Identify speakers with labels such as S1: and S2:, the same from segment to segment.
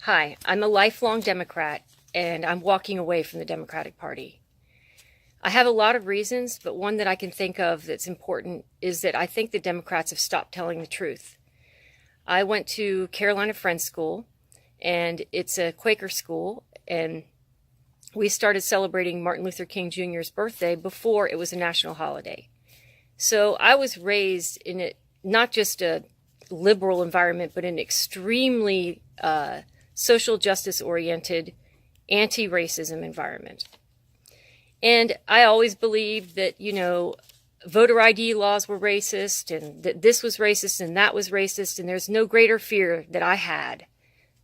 S1: Hi, I'm a lifelong Democrat, and I'm walking away from the Democratic Party. I have a lot of reasons, but one that I can think of that's important is that I think the Democrats have stopped telling the truth. I went to Carolina Friends School, and it's a Quaker school, and we started celebrating Martin Luther King Jr.'s birthday before it was a national holiday. So I was raised in not just a liberal environment, but an extremely social justice oriented, anti-racism environment. And I always believed that, voter ID laws were racist and that this was racist and that was racist. And there's no greater fear that I had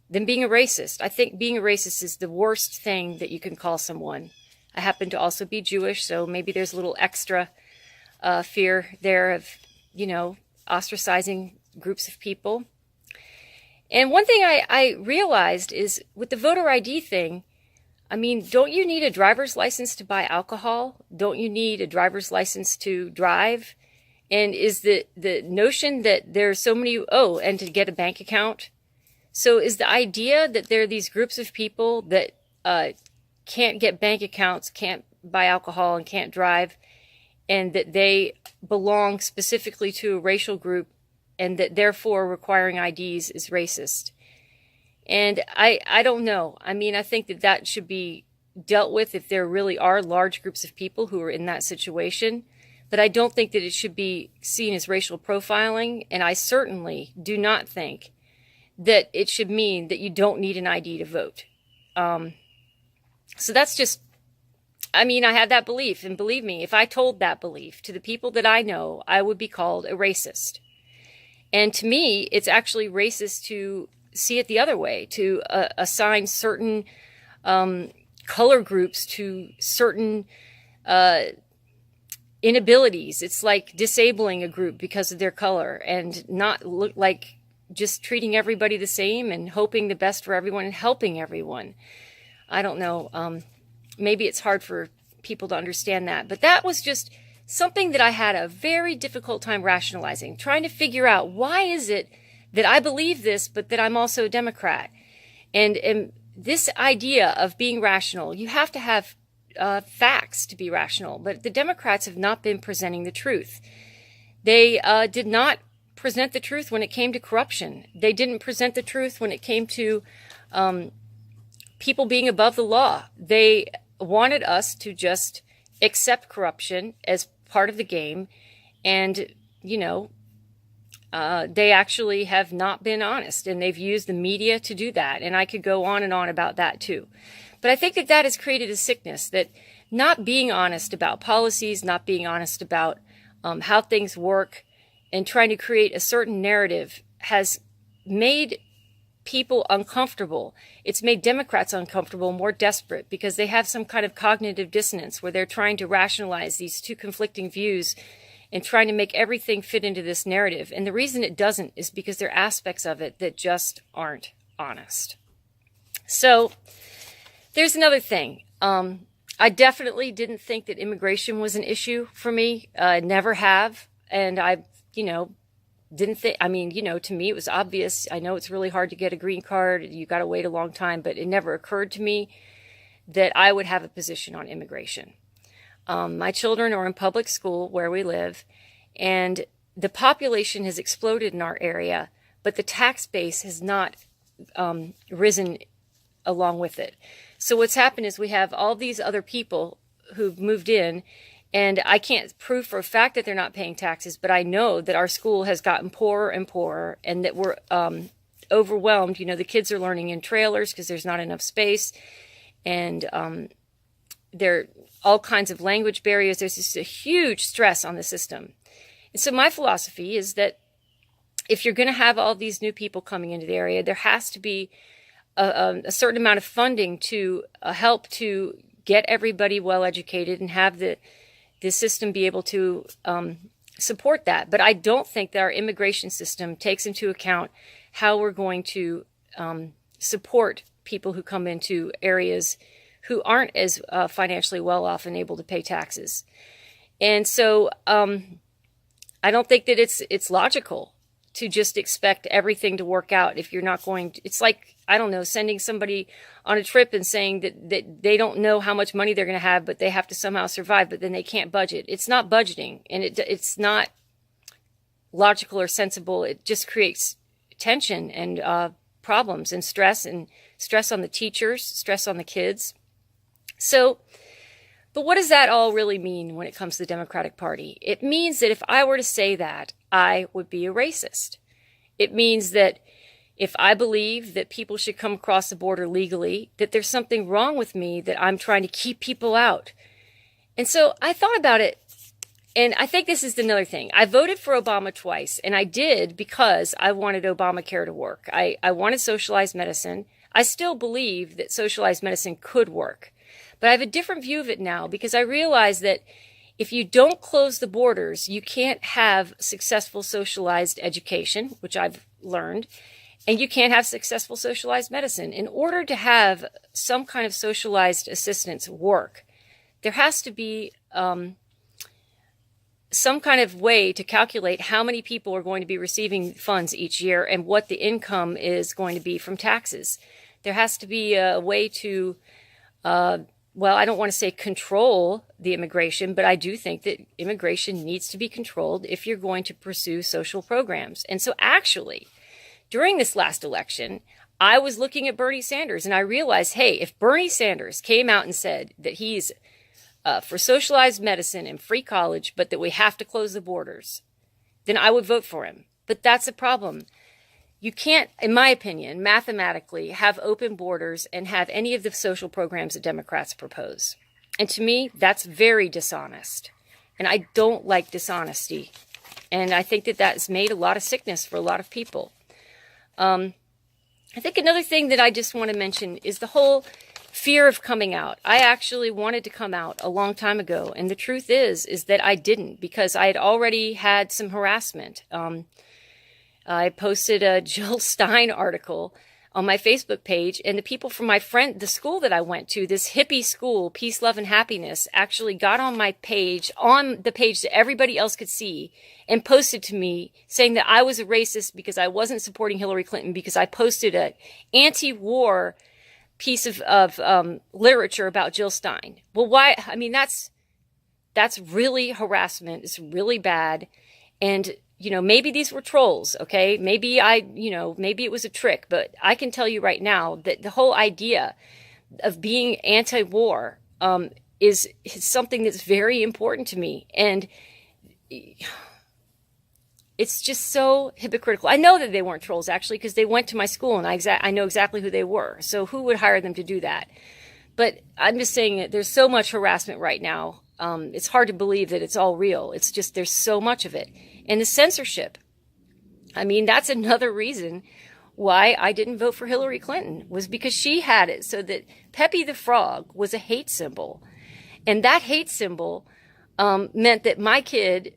S1: than being a racist. I think being a racist is the worst thing that you can call someone. I happen to also be Jewish, so maybe there's a little extra fear there of, ostracizing groups of people. And one thing I realized is with the voter ID thing, don't you need a driver's license to buy alcohol? Don't you need a driver's license to drive? And is the notion that there's so many, and to get a bank account? So is the idea that there are these groups of people that can't get bank accounts, can't buy alcohol, and can't drive, and that they belong specifically to a racial group, and that therefore requiring IDs is racist? And I don't know. I think that should be dealt with if there really are large groups of people who are in that situation. But I don't think that it should be seen as racial profiling. And I certainly do not think that it should mean that you don't need an ID to vote. So that's just, I have that belief. And believe me, if I told that belief to the people that I know, I would be called a racist. And to me, it's actually racist to see it the other way, to assign certain color groups to certain inabilities. It's like disabling a group because of their color and not look like just treating everybody the same and hoping the best for everyone and helping everyone. I don't know. Maybe it's hard for people to understand that, but that was just something that I had a very difficult time rationalizing, trying to figure out why is it that I believe this, but that I'm also a Democrat. And this idea of being rational, you have to have facts to be rational, but the Democrats have not been presenting the truth. They did not present the truth when it came to corruption. They didn't present the truth when it came to people being above the law. They wanted us to just accept corruption as part of the game, and, they actually have not been honest, and they've used the media to do that. And I could go on and on about that too. But I think that has created a sickness, that not being honest about policies, not being honest about how things work, and trying to create a certain narrative has made people uncomfortable. It's made Democrats uncomfortable, more desperate, because they have some kind of cognitive dissonance where they're trying to rationalize these two conflicting views and trying to make everything fit into this narrative. And the reason it doesn't is because there are aspects of it that just aren't honest. So there's another thing. I definitely didn't think that immigration was an issue for me. Never have. And I, didn't think, to me it was obvious. I know it's really hard to get a green card. You got to wait a long time, but it never occurred to me that I would have a position on immigration. My children are in public school where we live, and the population has exploded in our area, but the tax base has not risen along with it. So what's happened is we have all these other people who've moved in, and I can't prove for a fact that they're not paying taxes, but I know that our school has gotten poorer and poorer, and that we're overwhelmed. The kids are learning in trailers because there's not enough space, and there are all kinds of language barriers. There's just a huge stress on the system. And so my philosophy is that if you're going to have all these new people coming into the area, there has to be a certain amount of funding to help to get everybody well educated and have the system be able to support that. But I don't think that our immigration system takes into account how we're going to support people who come into areas who aren't as financially well off and able to pay taxes. And so I don't think that it's logical to just expect everything to work out if you're not going to. It's like, I don't know, sending somebody on a trip and saying that they don't know how much money they're going to have, but they have to somehow survive, but then they can't budget. It's not budgeting, and it's not logical or sensible. It just creates tension and problems and stress on the teachers, stress on the kids. So, but what does that all really mean when it comes to the Democratic Party? It means that if I were to say that, I would be a racist. It means that if I believe that people should come across the border legally, that there's something wrong with me, that I'm trying to keep people out. And so I thought about it, and I think this is another thing. I voted for Obama twice, and I did because I wanted Obamacare to work. I wanted socialized medicine. I still believe that socialized medicine could work. But I have a different view of it now because I realize that if you don't close the borders, you can't have successful socialized education, which I've learned, and you can't have successful socialized medicine. In order to have some kind of socialized assistance work, there has to be some kind of way to calculate how many people are going to be receiving funds each year and what the income is going to be from taxes. There has to be a way to well, I don't want to say control the immigration, but I do think that immigration needs to be controlled if you're going to pursue social programs. And so actually, during this last election, I was looking at Bernie Sanders and I realized, hey, if Bernie Sanders came out and said that he's for socialized medicine and free college, but that we have to close the borders, then I would vote for him. But that's a problem. You can't, in my opinion, mathematically have open borders and have any of the social programs that Democrats propose. And to me, that's very dishonest. And I don't like dishonesty. And I think that that's made a lot of sickness for a lot of people. I think another thing that I just want to mention is the whole fear of coming out. I actually wanted to come out a long time ago. And the truth is that I didn't because I had already had some harassment. I posted a Jill Stein article on my Facebook page, and the people from the school that I went to, this hippie school, Peace, Love, and Happiness, actually got on my page, on the page that everybody else could see, and posted to me saying that I was a racist because I wasn't supporting Hillary Clinton because I posted an anti-war piece of literature about Jill Stein. Well, why? I mean, that's really harassment. It's really bad. And maybe these were trolls, okay? Maybe maybe it was a trick, but I can tell you right now that the whole idea of being anti-war is something that's very important to me. And it's just so hypocritical. I know that they weren't trolls, actually, because they went to my school, and I know exactly who they were. So who would hire them to do that? But I'm just saying that there's so much harassment right now. It's hard to believe that it's all real. It's just there's so much of it. And the censorship, I mean, that's another reason why I didn't vote for Hillary Clinton, was because she had it so that Pepe the Frog was a hate symbol. And that hate symbol meant that my kid,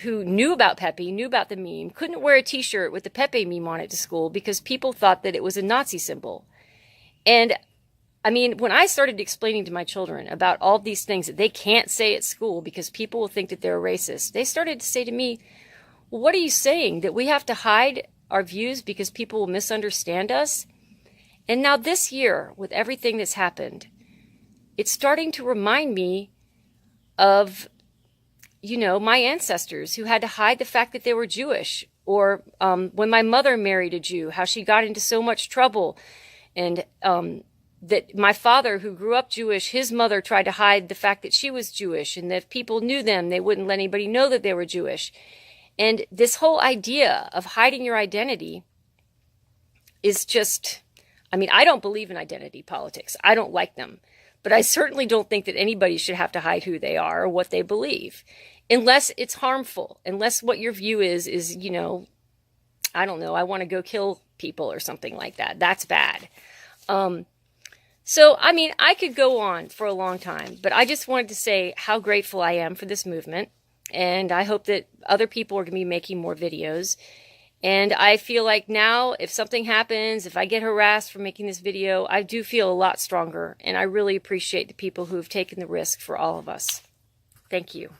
S1: who knew about Pepe, knew about the meme, couldn't wear a t-shirt with the Pepe meme on it to school because people thought that it was a Nazi symbol. And I mean, when I started explaining to my children about all these things that they can't say at school because people will think that they're racist, they started to say to me, well, what are you saying? That we have to hide our views because people will misunderstand us? And now this year, with everything that's happened, it's starting to remind me of, my ancestors who had to hide the fact that they were Jewish. Or when my mother married a Jew, how she got into so much trouble. And that my father, who grew up Jewish, his mother tried to hide the fact that she was Jewish, and that if people knew them, they wouldn't let anybody know that they were Jewish. And this whole idea of hiding your identity is just, I don't believe in identity politics. I don't like them. But I certainly don't think that anybody should have to hide who they are or what they believe, unless it's harmful, unless what your view is, I don't know, I want to go kill people or something like that. That's bad. So, I could go on for a long time, but I just wanted to say how grateful I am for this movement. And I hope that other people are going to be making more videos. And I feel like now, if something happens, if I get harassed for making this video, I do feel a lot stronger. And I really appreciate the people who have taken the risk for all of us. Thank you.